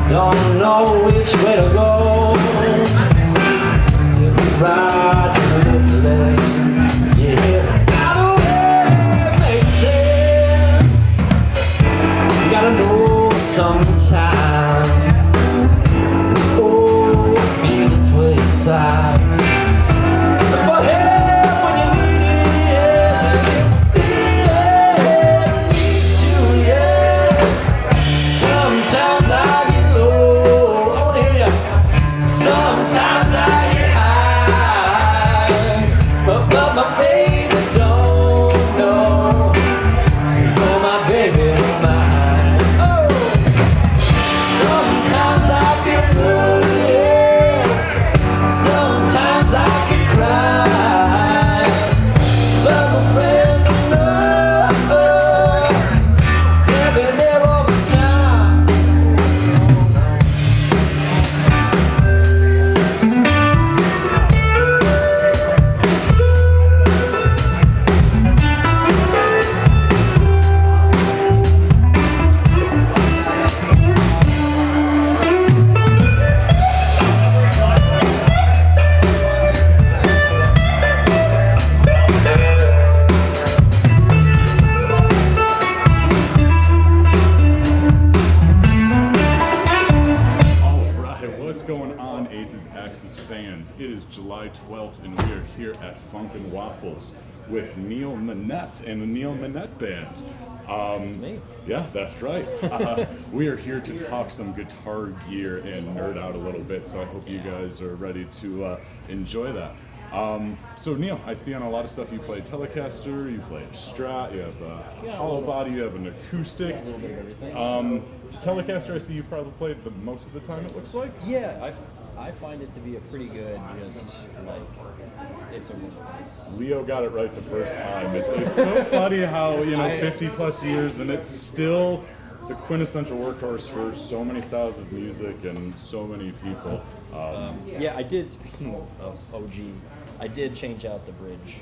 Don't know which way to go. Right to the left. Yeah, either way makes sense. You gotta know sometimes. Oh, I feel this way inside. For help when you need it, yes. Yeah, need you, yeah. Sometimes I get low. I wanna hear ya. Sometimes I get high. But my baby don't know. Oh, my baby don't mind. Oh, sometimes I feel blue, yeah. Sometimes I can cry. But my friends don't know. They'll be there all the time. Alright, what's going on, Aces Axis fans? It is July 12th and we are here at Funkin' Waffles with Neil Minet and the Neil Minet Band. That's me. Yeah, that's right. We are here to talk some guitar gear and nerd out a little bit, so I hope you guys are ready to enjoy that. So Neil, I see on a lot of stuff you play Telecaster, you play Strat, you have a hollow body, you have an acoustic. A little bit of everything. Telecaster, I see you probably played the most of the time, it looks like. Yeah, I find it to be a pretty good, just like, it's a win. Leo got it right the first time. It's so funny how, 50 plus years and it's still the quintessential workhorse for so many styles of music and so many people. Yeah, I did, speaking of OG, I did change out the bridge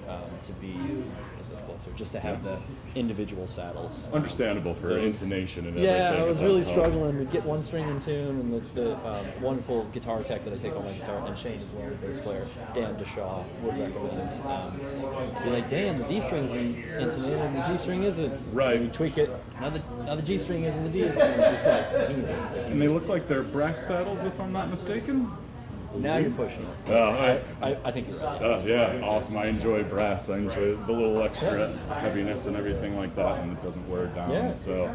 to be, get this closer, just to have the individual saddles. Understandable for intonation and everything. Yeah, I was That's really how- struggling to get one string in tune, and the wonderful guitar tech that I take on my guitar, and Shane as well, the bass player, Dan DeShaw, would recommend. Be like, damn, the D string's intonated and the G string isn't. Right. And you tweak it, now the G string isn't the D. And it's just like, easy. And they look like they're brass saddles, if I'm not mistaken. Now you're pushing it. I think you're right. Yeah, awesome. I enjoy brass. I enjoy the little extra heaviness and everything like that, and it doesn't wear it down. Yeah. So,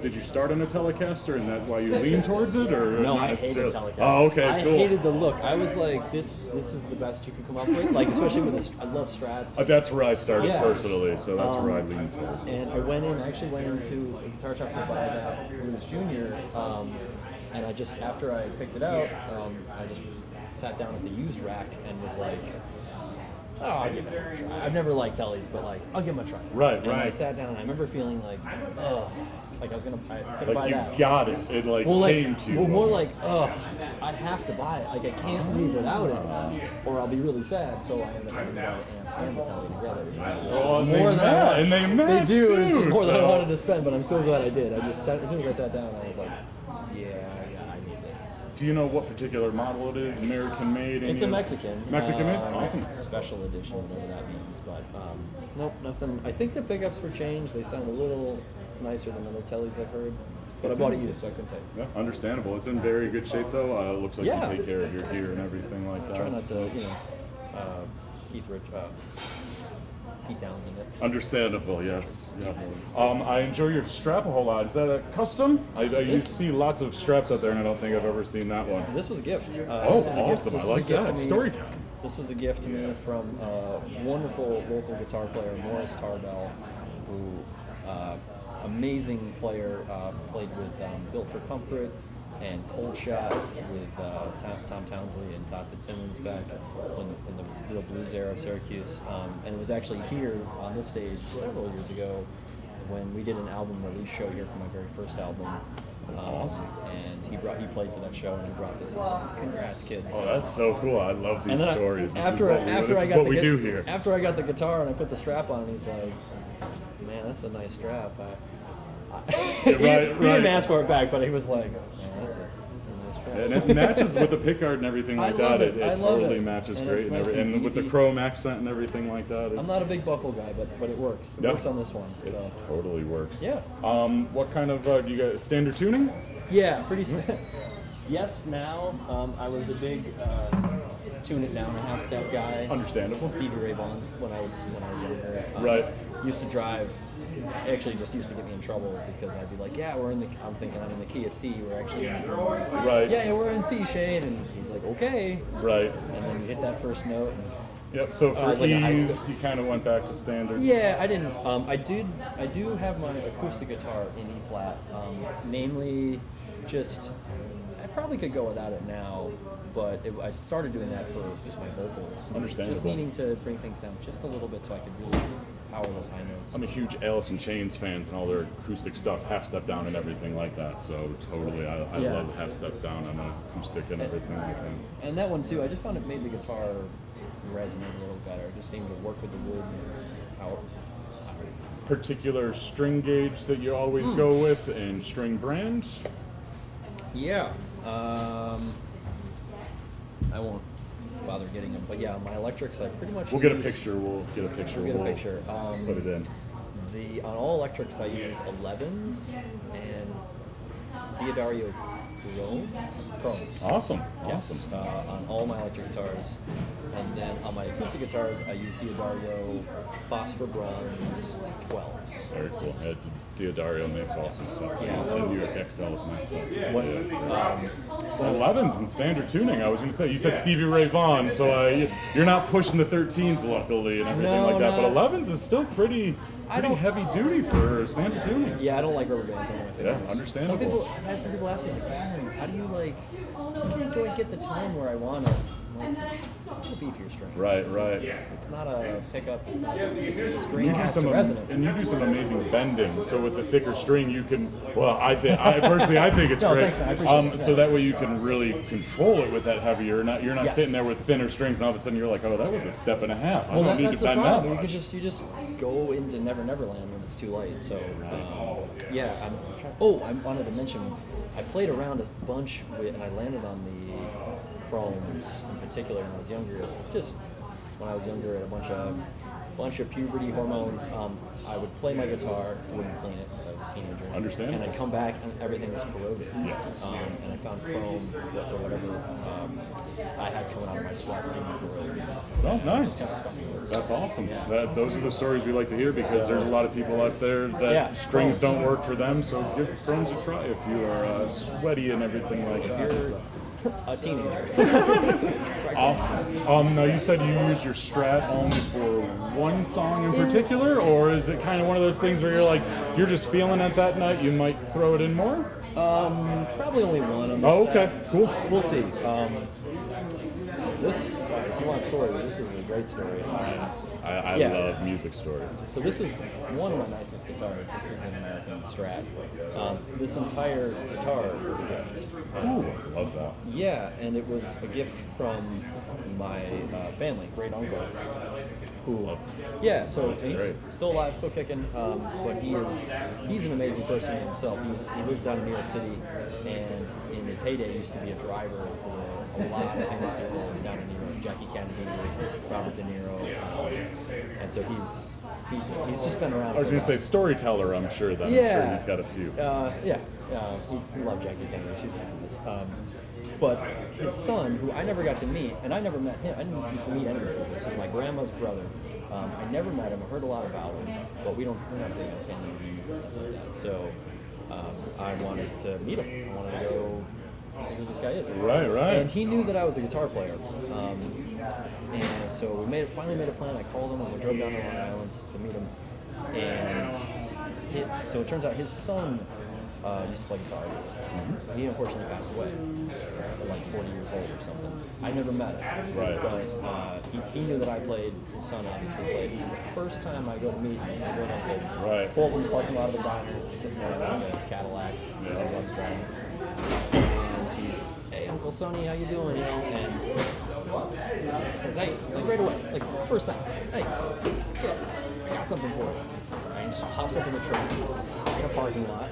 did you start on a Telecaster, and that's why you lean towards it, or No, not I hated necessarily? Telecaster. Oh, okay, I cool. hated the look. I was like, this is the best you could come up with. Like, especially with this, I love Strats. That's where I started Yeah. personally, so that's where I lean towards. And I actually went into a guitar shop to buy that when I was junior. And I just, after I picked it out, I just sat down at the used rack and was like, oh, I'll give it a try. I've never liked Tellys, but like, I'll give them a try. Right, and I right. sat down and I remember feeling like, oh, like I was gonna buy Like you that. got it. It came to you. Well, more like, oh, I have to buy it. Like I can't leave without it, or I'll be really sad. So I ended up having to buy it and the Telly together. Oh, and More they than I match, wanted. and they match They do. too, It's just more than I so- wanted to spend, but I'm so glad I did. I just sat, as soon as I sat down, I was like, yeah, I need this. Do you know what particular model it is? American made? It's a Mexican. Mexican made? Awesome. Special edition, whatever that means. But nope, nothing. I think the pickups were changed. They sound a little nicer than other Tellys I've heard. But I bought it used, so I couldn't take it. Yeah, understandable. It's in very good shape though. It looks like Yeah. you take care of your gear and everything like that. Try not to, Keith Townsend it. Understandable, yes, yes. I enjoy your strap a whole lot. Is that a custom? I see lots of straps out there, and I don't think I've ever seen that one. This was a gift. Oh, awesome! I like that. Story time. This was a gift to me from a wonderful local guitar player, Morris Tarbell, who amazing player, played with Built for Comfort and Cold Shot with Tom Townsley and Todd Fitzsimmons back in the real blues era of Syracuse. And it was actually here on this stage several years ago when we did an album release show here for my very first album. Awesome. And he played for that show, and he brought this. He's like, congrats, kids. Oh, that's so cool. I love these And then stories. This after is what we do here. After I got the guitar and I put the strap on, he's like, "Man, that's a nice strap. we right. didn't ask for it back, but he was like, oh, that's a nice track. And it matches with the pickguard and everything like that. It I love totally it. matches And great, it's and, nice and and with the beefy. chrome accent and everything like that. I'm not a big buckle guy, but it works. It Yeah. works on this one. It So totally works. yeah. What kind of do you got? Standard tuning? Yeah, pretty. Yes, now I was a big tune it down and half step guy. Understandable. Stevie Ray Vaughan when I was younger. Right. Used to drive. Actually, just used to get me in trouble because I'd be like, "Yeah, I'm thinking I'm in the key of C. We're actually in Right. Yeah, we're in C shade," and he's like, "Okay." Right. And then you hit that first note. And, Yep. So for it's like a high ease, step. you kind of went back to standard. Yeah, I didn't. I do have my acoustic guitar in E flat. Namely, just I probably could go without it now, but I started doing that for just my vocals. Understandable. Just needing to bring things down just a little bit so I could really power those high notes. I'm a huge Alice in Chains fans and all their acoustic stuff, half step down and everything like that. So totally, I Yeah. love half step down on an acoustic and everything like that. And that one too, I just found it made the guitar resonate a little better. It just seemed to work with the wood and how. Particular string gauge that you always go with and string brand. Yeah. I won't bother getting them, but yeah, my electrics I pretty much. We'll get a use- picture. We'll get a picture. We'll get a picture. Put it in. On all electrics, I use 11s and Diodario chromes. Awesome. Yes, Awesome. on all my electric guitars. And then on my acoustic guitars, I use Diodario phosphor bronze 12s. Very cool. Yeah, Diodario makes awesome stuff. Yeah. The New York XL is my stuff. What, Yeah. 11s and standard tuning. I was going to say, you said Stevie Ray Vaughan, so you're not pushing the 13s luckily and everything No, like that. no. But 11s is still pretty don't- heavy duty for standard tuning. Yeah, I don't like rubber bands on my fingers. Yeah, understandable. I had some people ask me, like, man, how do you just can't go and get the tone where I want it? I'm like, it's a beefier string. Right. It's not a pickup. It's not the string You do has some to resonate. and you do some amazing bending. So with a thicker string, you can. Well, I personally think it's No, great. thanks, man. I appreciate it. So that way you can really control it with that heavier. You're not Yes. sitting there with thinner strings, and all of a sudden you're like, oh, that was a step and a half. I Well, don't need that's to the bend that problem. much. You just go into Never Neverland when it's too late. So yeah, I wanted to mention I played around a bunch with, and I landed on the chromes in particular when I was younger. Just when I was younger, at a bunch of puberty hormones. I would play my guitar, I wouldn't clean it as a teenager. Understandable. And I'd come back and everything was corroded. Yes. And I found chrome or whatever I had coming out of my sweat getting corroded. Oh, nice. Kind of stuck me with. That's awesome. Yeah. Those are the stories we like to hear because there's a lot of people out there that Yeah. strings don't work for them. So give chromes a try if you are sweaty and everything like that. You're So. a teenager. Awesome. Now you said you use your Strat only for one song in particular, or is it kind of one of those things where you're like, if you're just feeling it that night, you might throw it in more? Probably only one. On Oh, this okay, set. cool. We'll see. If you want a story, this is a great story. I Yeah. love music stories. So this is one of my nicest guitars. This is an American Strat. This entire guitar was a gift. Ooh, love that. Yeah, and it was a gift from my family, great uncle, who, yeah, so he's great. still alive, still kicking, but he's an amazing person himself. He lives down in New York City, and in his heyday used to be a driver for a lot of famous people down in New York, Jackie Kennedy, Robert De Niro, and so he's just been around. I was going to say storyteller, I'm sure that. I'm Yeah. sure he's got a few. He loved Jackie Kennedy. She's famous. But his son, who I never got to meet, and I never met him. I didn't meet anybody. This is my grandma's brother. I never met him. I heard a lot about him, but we're not big on family reunions and stuff like that. So I wanted to meet him. I wanted to go see who this guy is. Right. And he knew that I was a guitar player. And so we finally made a plan. I called him and we drove down to Long Island to meet him. And so it turns out his son used to play guitar. He unfortunately passed away at like 40 years old or something. I never met him. Right. But he knew that I played. His son obviously played. And the first time I go to meet him, I go to Right. pull up in the parking lot of the diner, sitting there in a Cadillac, Yeah. I was driving. And he's, hey, Uncle Sonny, how you doing? You know, and he says, hey, like right away, like first thing, hey, kid, I got something for you. just pops up in the truck in a parking lot,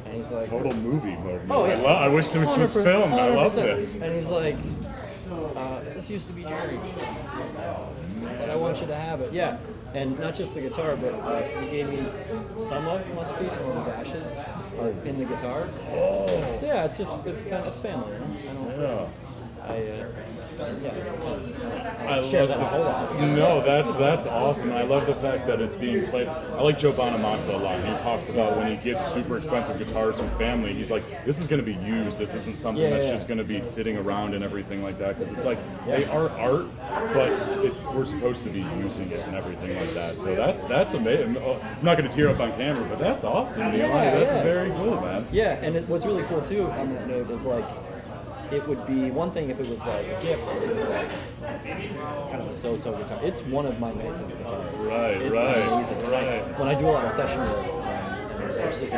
and he's like, Total movie mode. "Oh yeah, I wish this was 100%, filmed. I love 100%. this. And he's like, "This used to be Jerry's, and I want you to have it." Yeah, and not just the guitar, but he gave me some of it, must be some of his ashes are in the guitar. Oh. So yeah, it's family. You know? I don't. I share that a whole lot. No, that's awesome. I love the fact that it's being played. I like Joe Bonamassa a lot. He talks about when he gets super expensive guitars from family, he's like, this is going to be used. This isn't something that's just going to be sitting around and everything like that. Because it's like, they are art, but we're supposed to be using it and everything like that. So that's amazing. I'm not going to tear up on camera, but that's awesome. That's very cool, man. Yeah, and what's really cool too on that note is like, it would be one thing if it was like a gift, or it was like kind of a so-so guitar. It's one of my nicest guitars. Right, it's amazing. When I do a lot of session work, we're sitting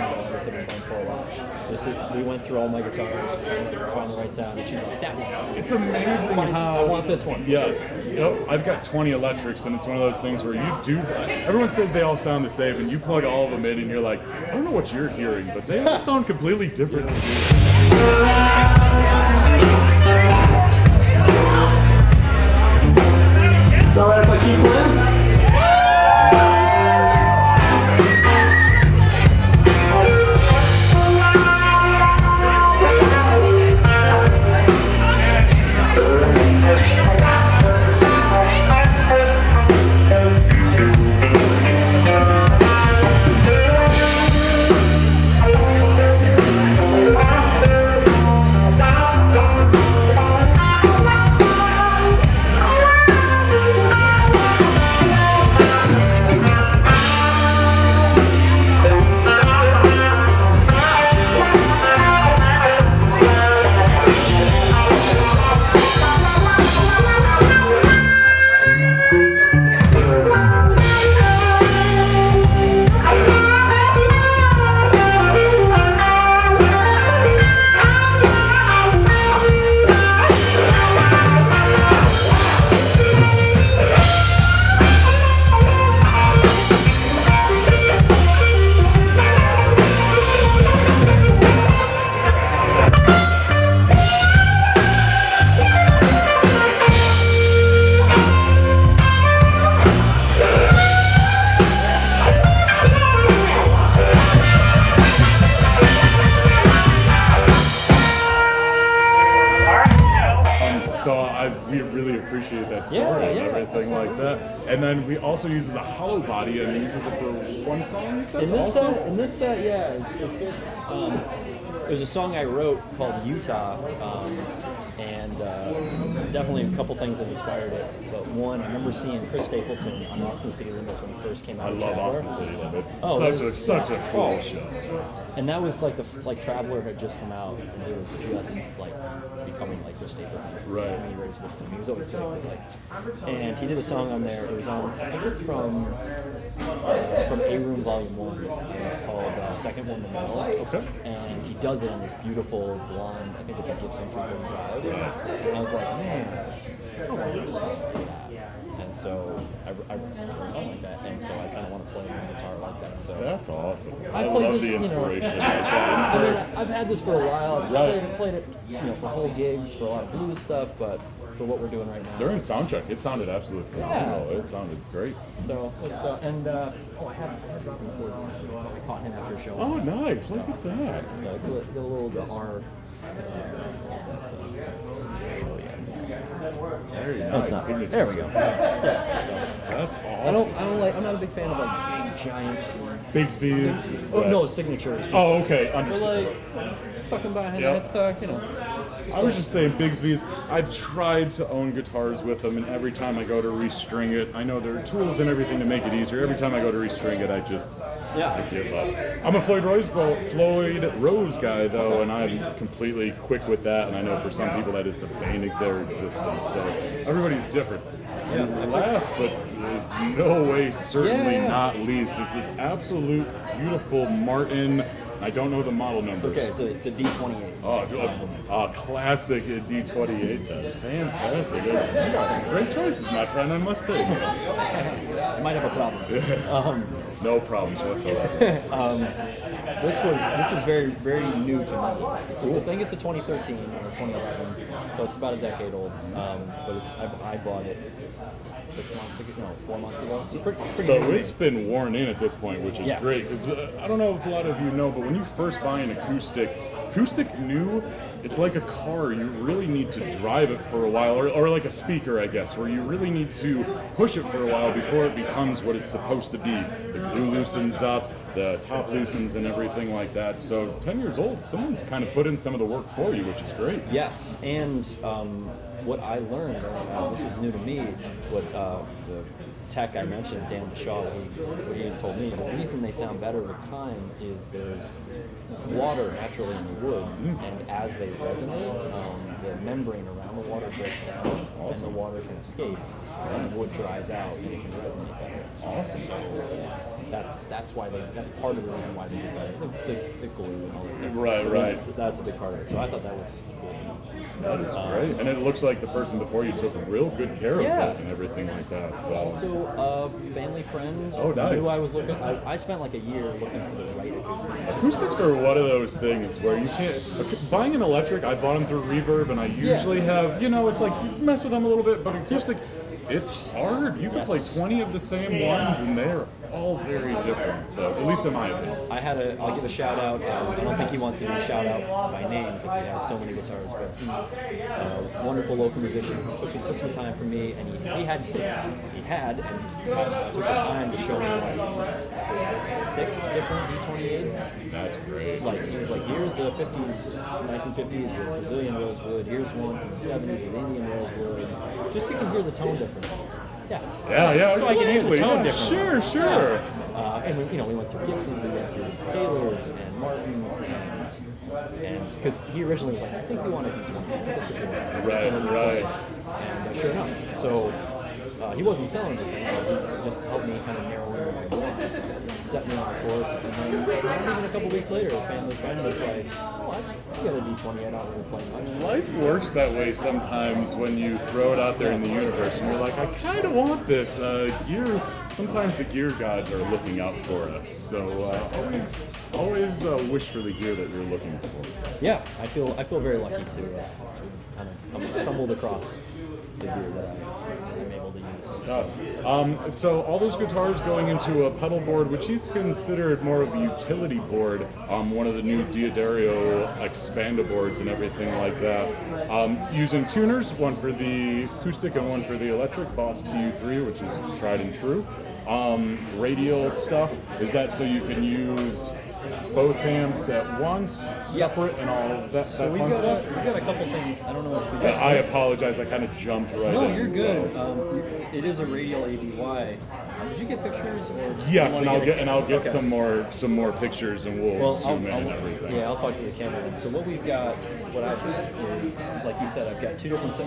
down for a while. We went through all my guitars, found the right sound, and she's like, that one. It's amazing how I want this one. Yeah, I've got 20 electrics, and it's one of those things where you do. Everyone says they all sound the same, and you plug all of them in, and you're like, I don't know what you're hearing, but they all sound completely different. It's alright if I keep playing? We really appreciate that story and everything like that. And then we also use it as a hollow body and uses it for one song, you said? In this set, yeah, it fits. There's a song I wrote called Utah, and definitely a couple things that inspired it. But one, I remember seeing Chris Stapleton on Austin City Limits when he first came out. I love Austin City Limits. It's such a cool show. And that was like Traveler had just come out, and they were just like becoming like Chris Stapleton. Right. I mean, he raised with him. He was always good. And he did a song on there. It was on. I think it's from A Room Volume 1, and it's called Second One to Metal. Okay. And he does it in this beautiful blonde, I think it's a Gibson 335. And I was like, man, I want to do something like that. And so I wrote something like that, and so I kind of want to play my guitar like that. So that's awesome. I I've love this, the inspiration. I mean, I've had this for a while. I've played it, for whole gigs, for a lot of blues stuff, but for what we're doing right now. During soundcheck, it sounded absolutely phenomenal. It sounded great. So it's I had Robin Ford's. I caught him after a show. Oh, nice! Look at that. So it's a little guitar. Very nice. There we go. That's awesome. I'm not a big fan of like big giant Bigsby's. No, signatures. Just, okay, understood. Like fucking behind a headstock, I was just saying, Bigsby's, I've tried to own guitars with them, and every time I go to restring it, I know there are tools and everything to make it easier. Every time I go to restring it, I give up. I'm a Floyd Rose guy, though, and I'm completely quick with that, and I know for some people that is the bane of their existence, so everybody's different. And last, but in no way, certainly not least, is this absolute beautiful Martin I don't know the model numbers. Okay, it's a D28. Oh, classic D28 then. Fantastic. You got some great choices, my friend, I must say. I might have a problem. No problems whatsoever. This was very, very new to me. I think it's a 2013 or 2011, so it's about a decade old. But I bought it 4 months ago. It's pretty So new. it's been worn in at this point, which is great, because I don't know if a lot of you know, but when you first buy an acoustic new, it's like a car. You really need to drive it for a while, or like a speaker, I guess, where you really need to push it for a while before it becomes what it's supposed to be. The glue loosens up, the top loosens, and everything like that. So 10 years old, someone's kind of put in some of the work for you, which is great. Yes, and what I learned, this was new to me, what the tech I mentioned, Dan Bashaw, what he told me, the reason they sound better with time is there's water naturally in the wood, and as they resonate, the membrane around the water breaks down, and the water can escape, and the wood dries out, and it can resonate better. Awesome. So that's part of the reason why they do better. The glue and all that stuff. Right. That's a big part of it. So I thought that was cool. That is great. And it looks like the person before you took real good care of Yeah. it and everything like that. So. Also, a family friend nice. knew I was looking. I spent like a year looking for the right acoustic. Acoustics are one of those things where you can't. Buying an electric, I bought them through Reverb, and I usually have, it's like you mess with them a little bit, but acoustic, it's hard. You can play 20 of the same ones, and they're all very different. So, at least in my opinion. I'll give a shout out. I don't think he wants to be shout out by name because he has so many guitars, but he, wonderful local musician, took some time for me, and he took the time to show me like 6 different D28s. That's great. Like he was like, here's the 1950s with Brazilian rosewood. Here's one from the 70s with Indian rosewood. Just so you can hear the tone differences. Yeah. So I can hear the tone yeah, difference. Sure. Yeah. And we went through Gibsons, we went through Taylors and Martins, and because he originally was like, I think we want a D20. That's what you want. Right. And sure enough, so he wasn't selling anything. He just helped me kind of narrow in what I want, set me on a course, and then even a couple weeks later, a family friend was like, I got a D20 I don't really play much. Life works that way sometimes when you throw it out there in the universe and you're like, I kind of want this. Sometimes the gear gods are looking out for us. So always wish for the gear that you're looking for. Yeah, I feel very lucky to kind of stumbled across the gear that I'm able to use. Yes. So all those guitars going into a pedal board, which is considered more of a utility board, one of the new Diodario Expanda boards and everything like that. Using tuners, one for the acoustic and one for the electric, Boss TU3, which is tried and true. Radial stuff, is that so you can use both amps at once, separate, and all of that, So we've fun stuff? got a couple things. I don't know if we got. I apologize, I kind of jumped right in. No, you're good. So. It is a radial ABY. Did you get pictures? Or Yes, you and wanna I'll get Okay. some more pictures, and we'll zoom in and everything. Yeah, I'll talk to the cameraman. So what we've got, what I've got is, like you said, I've got two different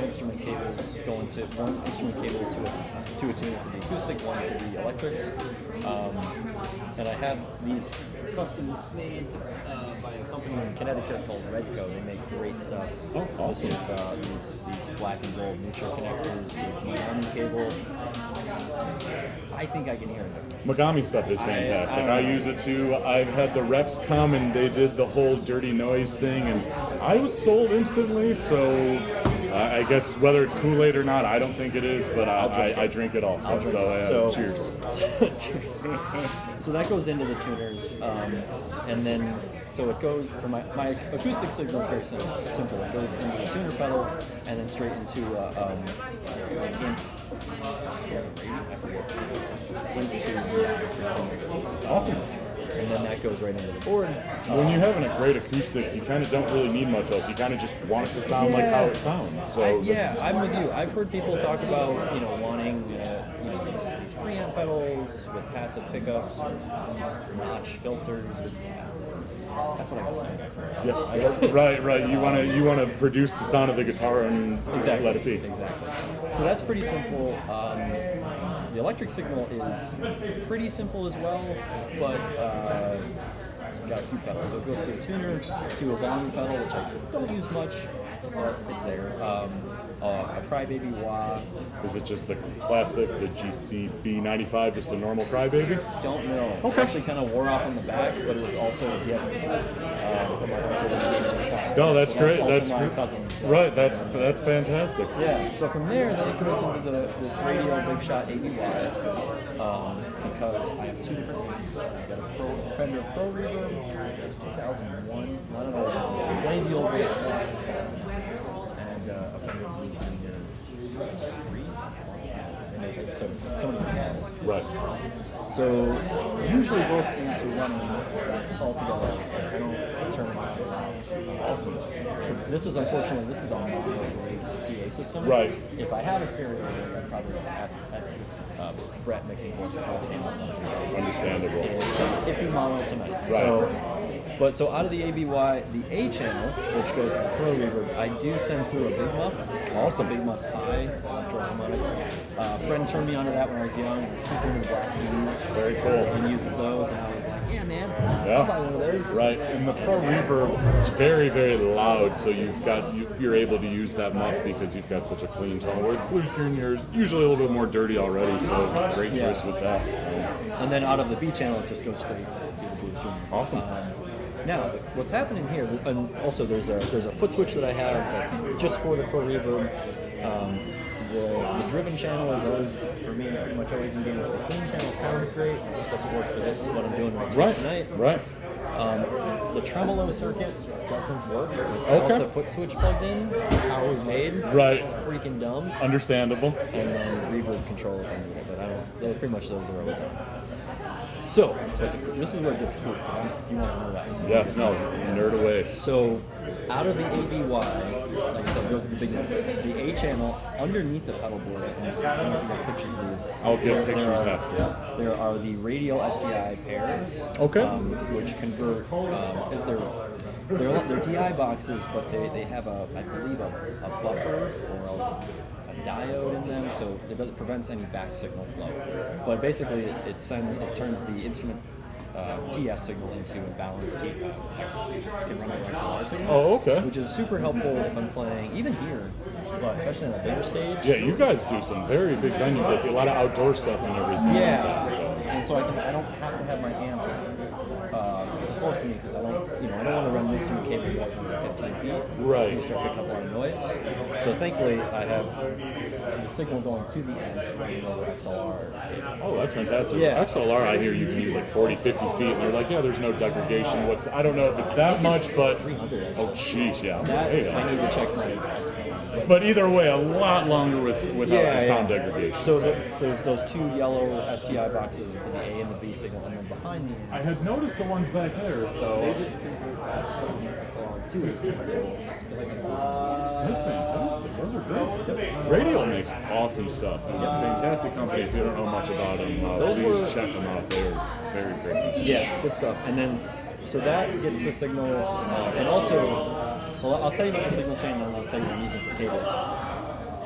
instrument cables going to one instrument cable to a tuner for the acoustic, one to the electrics, and I have these custom made by a company in Connecticut called Redco. They make great stuff. Oh, awesome. This is these black and gold neutral connectors with Minet cable. I think I can hear it. Megami stuff is fantastic. I use it too. I've had the reps come and they did the whole dirty noise thing, and I was sold instantly. So I guess whether it's Kool-Aid or not, I don't think it is, but I drink it also. So cheers. So that goes into the tuners, and then so it goes for my acoustic signal is very simple. It goes into the tuner pedal and then straight into Awesome. And then that goes right into the board. When you're having a great acoustic, you kind of don't really need much else. You kind of just want it to sound like how it sounds. So I'm with you. I've heard people talk about wanting these preamp pedals with passive pickups or just notch filters. That's what I got to say. Yeah, right. You want to produce the sound of the guitar and let it be. Exactly. So that's pretty simple. The electric signal is pretty simple as well, but it's got a few pedals. So it goes to a tuner, to a volume pedal, which I don't use much, but it's there. A Crybaby wah. Is it just the classic, the GCB95, just a normal Crybaby? Don't know. It actually kind of wore off on the back, but it was also a gift from my uncle when he gave me the guitar. No, that's So great. also That's my great. cousin, so. Right, that's fantastic. Yeah, so from there, then it goes into this Radio Big Shot ABY, because I have two different amps. I've got a Fender Pro Reverb, 2001, I don't know, way the old way, and a Fender Blue Junior 3. So some of the pedals. Right. So usually both amps are running all together. I don't turn them on. Awesome. This is a mono-grade PA system. Right. If I had a stereo rig, I'd probably ask this Brett mixing board to probably handle something. Understandable. It'd be mono tonight. Right. So out of the ABY, the A channel, which goes to the Pro Reverb, I do send through a Big Muff. Awesome. Big Muff Pi, electro-harmonics. A friend turned me onto that when I was young. I was super into black keys. Very cool. And uses those, and I was like, yeah, man, I'll buy one of those. Right, and the Pro Reverb is very, very loud, so you're able to use that muff because you've got such a clean tone. Whereas Blues Junior is usually a little bit more dirty already, so great choice with that. So. And then out of the B channel, it just goes straight to the Blues Junior. Awesome. Now, what's happening here, and also there's a foot switch that I have just for the Pro Reverb. The driven channel is always, for me, pretty much always engaged. The clean channel sounds great. It just doesn't work for this, what I'm doing right tonight. Right. The tremolo circuit doesn't work. Without the foot switch plugged in, how it was made. Right. It's freaking dumb. Understandable. And then reverb control if I need it, but I don't. Pretty much those are always on. So, this is where it gets cool. You want to know that. Yes, no, nerd away. So, out of the ABY, like I said, goes to the big one. The A channel, underneath the pedal board, and I don't know if you got pictures of these. I'll get pictures after. There are the radial SDI pairs, which convert. They're DI boxes, but they have I believe a buffer or a diode in them, so it prevents any back signal flow. But basically, it turns the instrument TS signal into a balanced TS. Can run an XLR signal. Oh, okay. Which is super helpful if I'm playing, even here, but especially on a bigger stage. Yeah, you guys do some very big venues. I see a lot of outdoor stuff and everything. Yeah, like that, so. And so I don't have to have my amps close to me because I don't want to run this through cable more than 15 feet. Right. You start picking up a lot of noise. So thankfully, I have the signal going to the amps running over XLR. Oh, that's fantastic. Yeah. XLR, I hear you can use like 40, 50 feet, and they're like, yeah, there's no degradation. I don't know if it's that much, but 300. oh, jeez, yeah. That, Hey, I need to check my. but either way, a lot longer without sound degradation. So there's those two yellow SDI boxes for the A and the B signal, and then behind me. I had noticed the ones back there, so They just convert that from XLR to that's fantastic. Those are great. Radial makes awesome stuff. Fantastic company. If you don't know much about them, please check them out. They're very great. Yeah, good stuff. And then, so that gets the signal, and also, well, I'll tell you about the signal chain, and then I'll tell you what I'm using for cables.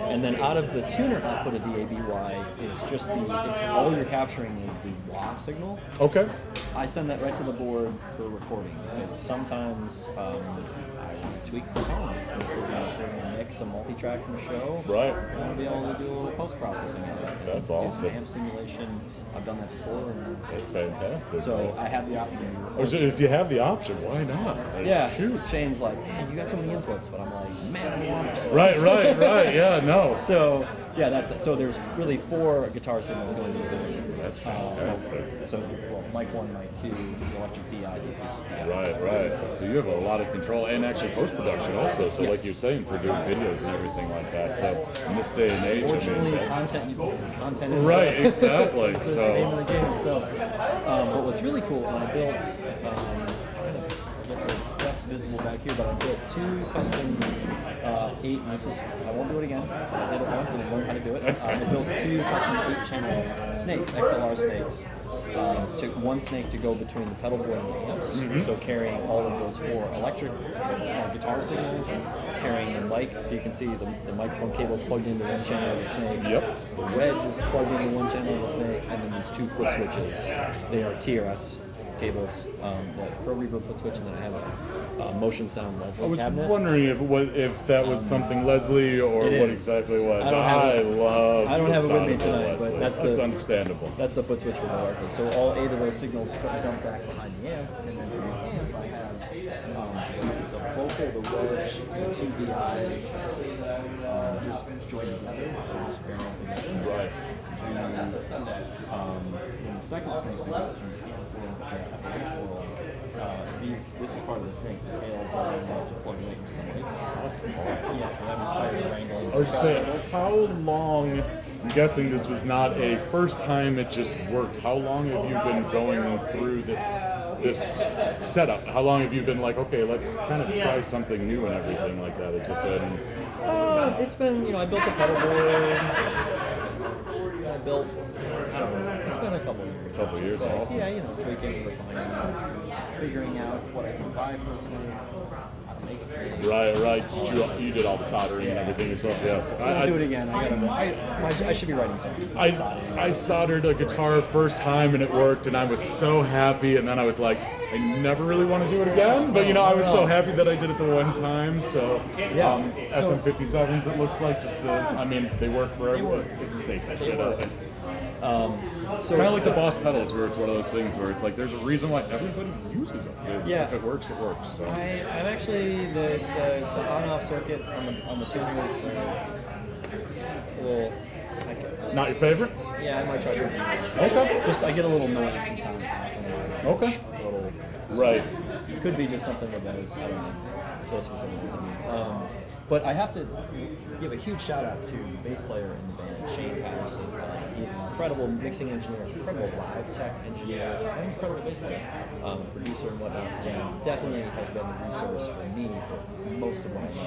And then out of the tuner output of the ABY is just all you're capturing is the wah signal. Okay. I send that right to the board for recording. Because sometimes I want to tweak the song. And if we're going to mix a multi-track from a show, Right. I want to be able to do a little post-processing of it. That's Do awesome. some amp simulation. I've done that before. And That's fantastic. so I have the option. Or so if you have the option, why not? Like, Yeah, shoot. Shane's like, man, you got so many inputs, but I'm like, man, I want it. Right. Yeah, no. So yeah, that's it. So there's really 4 guitar signals going to the board. That's fantastic. So well, mic 1, mic 2, the electric DI, the acoustic DI. Right. So you have a lot of control and actually post-production also. So like you're saying, for doing videos and everything like that. So in this day and age, Fortunately, that's content is right, exactly. it's the name of So the game. So, but what's really cool, when I built, trying to get the best visible back here, but I built 2 custom 8, and this was, I won't do it again, I did it once and I learned how to do it. I built 2 custom 8-channel snakes, XLR snakes. Took 1 snake to go between the pedal board and the amps, so carrying all of those 4 electric guitar signals, carrying the mic, so you can see the microphone cable is plugged into 1 channel of the snake. Yep. The wedge is plugged into 1 channel of the snake, and then these 2 foot switches. They are TRS cables, the Pro Reverb foot switch, and then I have a motion sound Leslie I was cabinet. wondering if that was something Leslie or It what is. exactly it was. I don't have it. I I don't have it with me sound of the tonight, but Leslie. that's understandable. That's the foot switch for the Leslie. So all 8 of those signals dump back behind the amp, and then from the amp I have the vocal, the wedge, the TZI, just joined together, so just bring them together. Right. And in the second snake that goes from the world, this is part of the snake. The tails are to plug right into the mics. That's awesome. Yeah, and I'm tired of wrangling. I was just saying, how long? I'm guessing this was not a first time it just worked. How long have you been going through this setup? How long have you been like, okay, let's kind of try something new and everything like that? Has it been? It's been, I built a pedal board. I don't know, it's been a couple of years. Couple of years, So, awesome. Yeah, tweaking, refining, figuring out what I can buy for a snake, how to make a snake. Right. You did all the soldering and everything yourself, yes. I'll do it again. I should be writing something. I soldered a guitar first time and it worked and I was so happy, and then I was like, I never really want to do it again, but I was so happy that I did it the one time. So Yeah. SM57s, it looks like, they work for everyone. It's a statement. So Kind of like the Boss pedals, where it's one of those things where it's like there's a reason why everybody uses them. Yeah. If it works, it works. So. I'm actually the on-off circuit on the tuners. Well, Not your favorite? yeah, I might try something. Okay. Just I get a little noise sometimes. Okay. A little. Right. Could be just something that those, I don't know, those specific to me. But I have to give a huge shout out to the bass player in the band, Shane Patterson. He's an incredible mixing engineer, incredible live tech engineer, and incredible bass player, producer and whatnot. And definitely has been a resource for me for most of my life.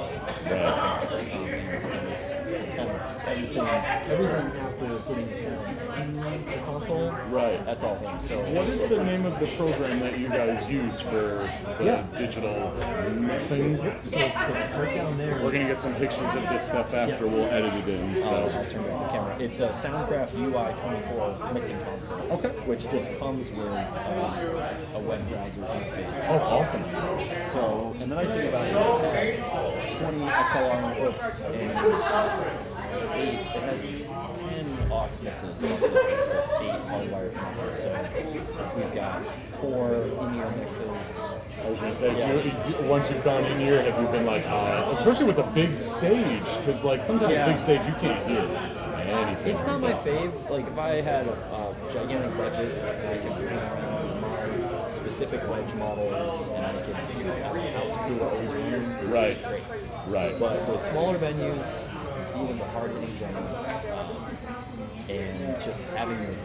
And it's kind of everything after putting the sound in the console. Right. That's all him. So What is the name of the program that you guys use for the digital mixing? So it's right down there. We're gonna get some pictures of this stuff after we'll edit it in. So. I'll turn off the camera. It's a Soundcraft UI24 mixing console. Okay. Which just comes with a web browser interface. Oh, awesome. So, and the nice thing about it has 20 XLR inputs and it has 10 aux mixes, plus mixes with 8 hardwired mixes. So we've got 4 in-ear mixes. I was gonna say, once you've gone in here, have you been like, especially with a big stage, because like sometimes a big stage you can't hear anything. It's not my fave. Like if I had a gigantic budget and I could bring around my specific wedge models and I could have a house crew always running. Right. But with smaller venues, even the hard hitting drums, and just having the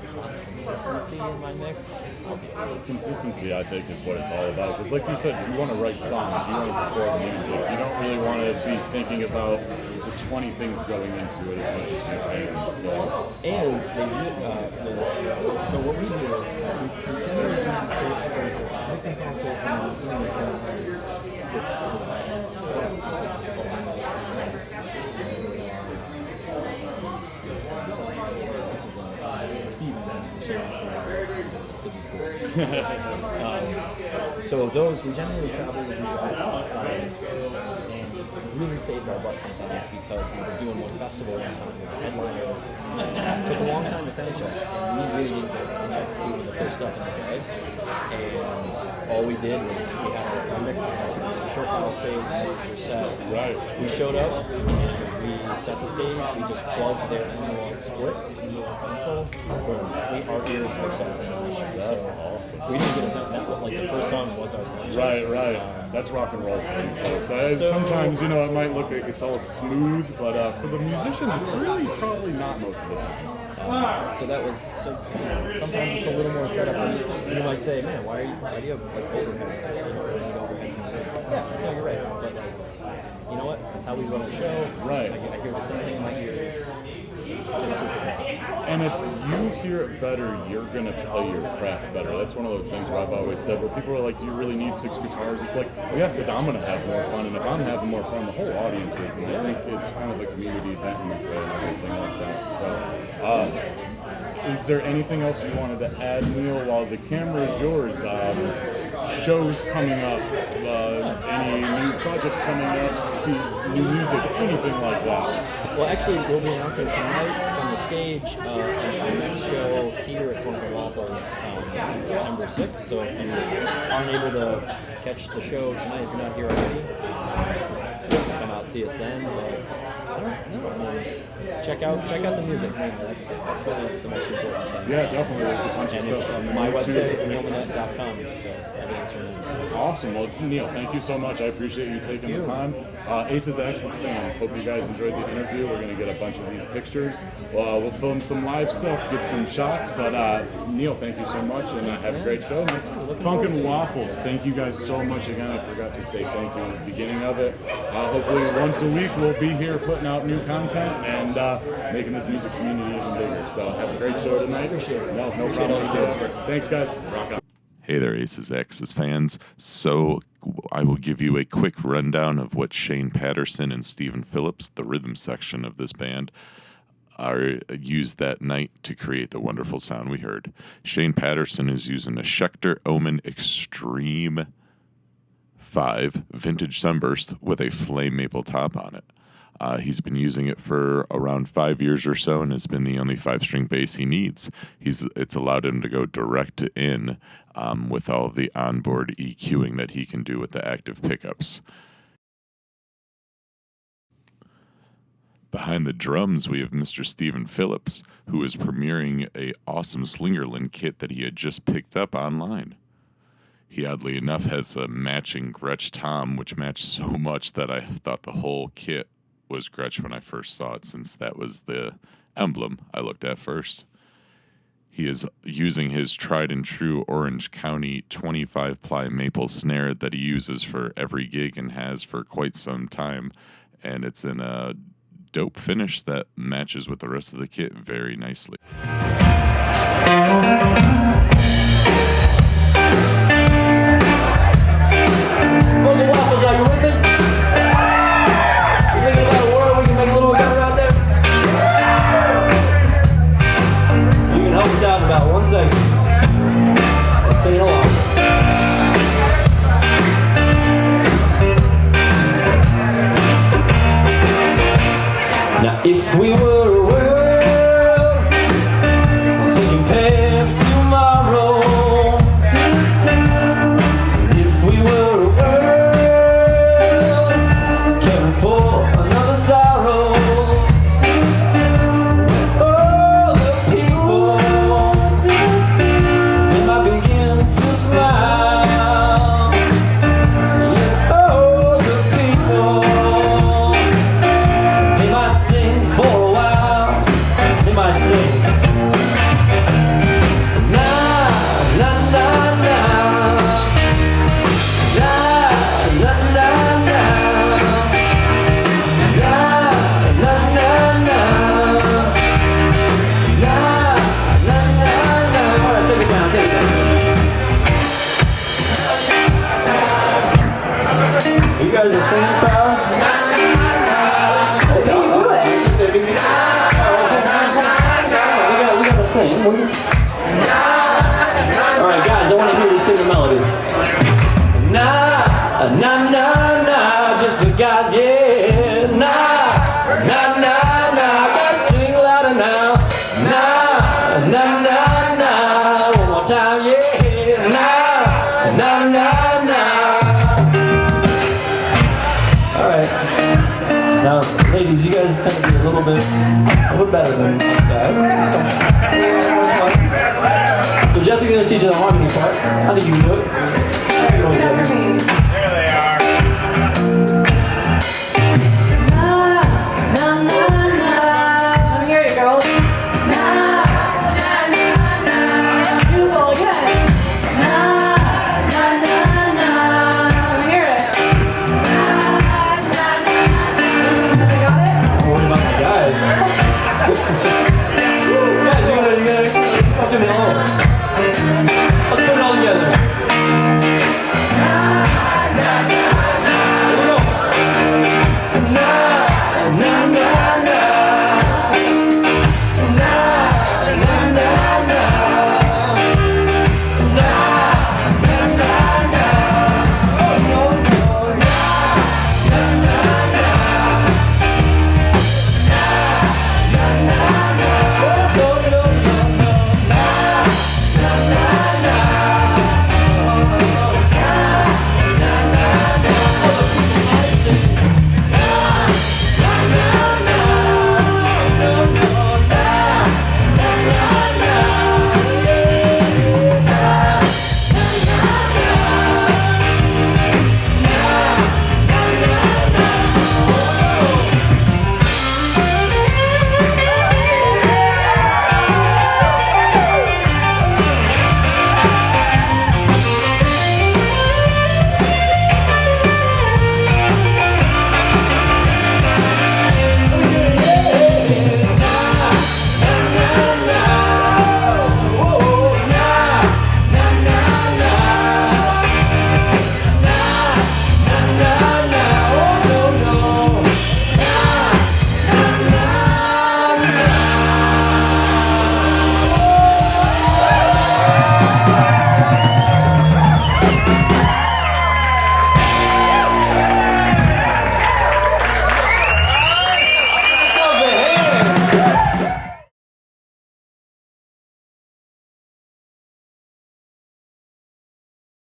consistency in my mix. Consistency, I think, is what it's all about. Because, like you said, you want to write songs, you want to perform music. You don't really want to be thinking about the 20 things going into it as much as you can. So. And so what we do is we generally use the mixing console from so those we generally travel with these outside and really saved our butt sometimes because we were doing one festival one time with a headliner. It took a long time to sound check, and we really didn't get a sound check. We were the first up in the day, and all we did was we had a mix, short file saved, mixes are set. Right. We showed up and we set the stage. We just plugged their analog split into the console. Boom. Our ears were set for the issue. That's So awesome. we didn't get a sound. That like the first song was our sound. Right. That's rock and roll for you folks. Sometimes, it might look like it's all smooth, but for the musicians, it's really probably not most of the time. So that was sometimes it's a little more set up. You might say, man, why do you have like overheads? You don't really need overheads in the thing. Yeah, no, you're right. But like, you know what? That's how we run the show. Right. I hear the same thing in my ears. And if you hear it better, you're going to play your craft better. That's one of those things where I've always said, where people are like, do you really need 6 guitars? It's like, well, yeah, because I'm going to have more fun. And if I'm having more fun, the whole audience is. And I think it's kind of a community event and everything like that. So, is there anything else you wanted to add, Neil, while the camera is yours? Shows coming up, any new projects coming up, see new music, anything like that? Well, actually, we'll be announcing tonight from the stage our next show here at Waffles on September 6th. So if you aren't able to catch the show tonight, if you're not here already, come out and see us then. I don't know. I mean, check out the music. I mean, that's really the most important thing. Yeah, definitely. There's a bunch of stuff on my YouTube. website, Minet.com. So everything's from there. Awesome. Well, Neil, thank you so much. I appreciate you taking the time. Aces Access fans, hope you guys enjoyed the interview. We're going to get a bunch of these pictures. We'll film some live stuff, get some shots. But Neil, thank you so much, and have a great show. Funkin' Waffles, thank you guys so much again. I forgot to say thank you at the beginning of it. Hopefully once a week we'll be here putting out new content and making this music community even bigger. So have a great show tonight. No problem. Thanks, guys. Rock on. Hey there, Aces Axis fans. So I will give you a quick rundown of what Shane Patterson and Stephen Phillips, the rhythm section of this band, are used that night to create the wonderful sound we heard. Shane Patterson is using a Schecter Omen Extreme 5 Vintage Sunburst with a flame maple top on it. He's been using it for around 5 years or so and has been the only 5-string bass he needs. It's allowed him to go direct in with all the onboard EQing that he can do with the active pickups. Behind the drums, we have Mr. Stephen Phillips, who is premiering an awesome Slingerland kit that he had just picked up online. He, oddly enough, has a matching Gretsch tom, which matched so much that I thought the whole kit was Gretsch when I first saw it, since that was the emblem I looked at first. He is using his tried and true Orange County 25-ply maple snare that he uses for every gig and has for quite some time, and it's in a dope finish that matches with the rest of the kit very nicely. Funkin' Waffles, are you with me? You thinking about a world we can make a little better out there? You can help us out in about 1 second. Let's sing it along. Now if we were a world thinking past tomorrow, and if we were a world caring for another sorrow, all the people, they might begin to smile. Yes, all the people, for a while, they might sing na na na na na na na na na na na na. All right, take it down, take it down. You guys are singing crowd? Alright guys, I want to hear you sing the melody. Na, na, na, na, just the guys, yeah. Na, na, na, na, guys sing louder now. Na, na, na, na, one more time, yeah. Na, na, na, na. Alright. Now, ladies, you guys tend to be a little bit better than guys. So Jesse's gonna teach you the harmony part. How do you do it?